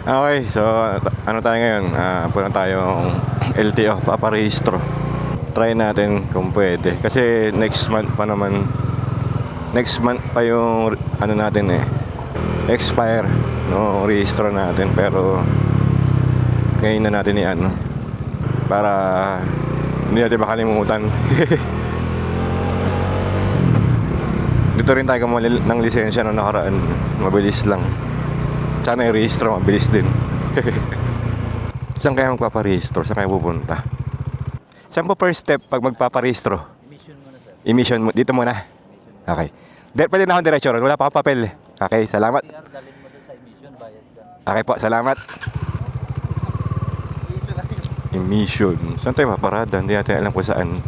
Okay, so ano tayo ngayon? Punta tayong LTO, paparehistro. Try natin kung pwede. Kasi next month pa naman. Next month pa yung ano natin expire no rehistro natin. Pero ngayon na natin i-ano para hindi natin makalimutan. Dito rin tayo kumuha ng lisensya na nakaraan. Mabilis lang. Sana yung rehistro mabilis din. Saan kaya magpaparehistro? Saan kaya pupunta? Saan po first step pag magpaparehistro? Emission muna sir. Emission mo dito muna. Okay. Pwede na akong diretso ron. Wala pa akong papel. Okay, salamat. CR, dalhin mo doon sa emission, bayad ka. Okay po, salamat. Emission. Saan tayo maparada? Hindi natin alam kung saan.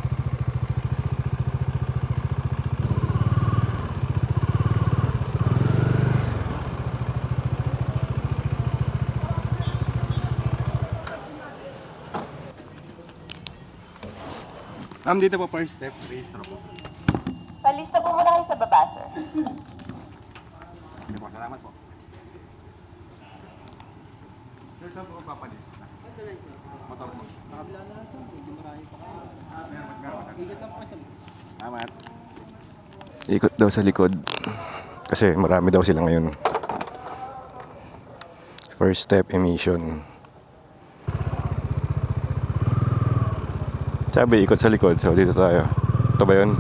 Dito po first step, rehistro po. Palista po muna kayo sa baba, sir. Sige po, salamat po. Sir, saan po magpapalista? Motor po. Nakabila na lang sir, hindi marami pa kayo. Meron. Igat lang po kasi. Salamat. Ikot daw sa likod. Kasi marami daw sila ngayon. First step, emission. Sabi, ikot sa likod. So, dito tayo. Ito ba yun?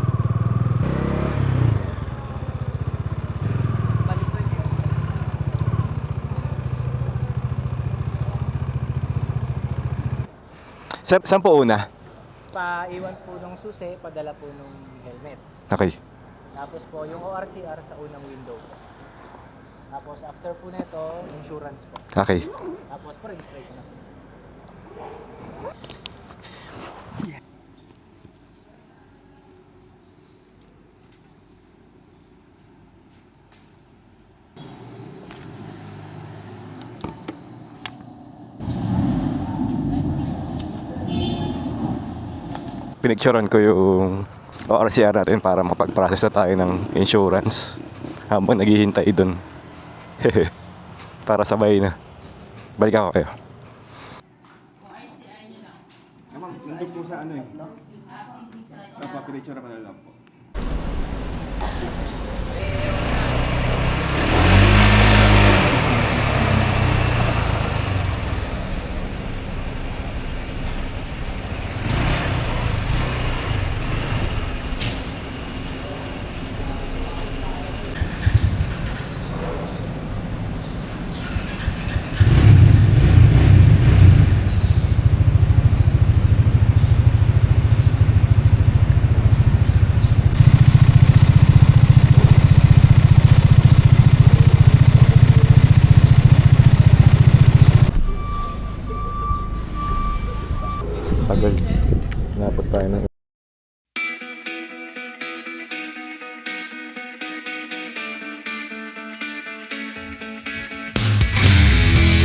Saan po una? Paiwan po ng susi, padala po ng helmet. Okay. Tapos po yung ORCR sa unang window. Tapos after po nito, insurance po. Okay. Tapos po registration na po. Pinicturean ko yung ORCR natin para mapag-process na tayo ng insurance habang naghihintay dun. Para sabay na. Balik ako kayo. Nandun po sa ano Pinicture pa na lang po. Tagal. Napot tayo ng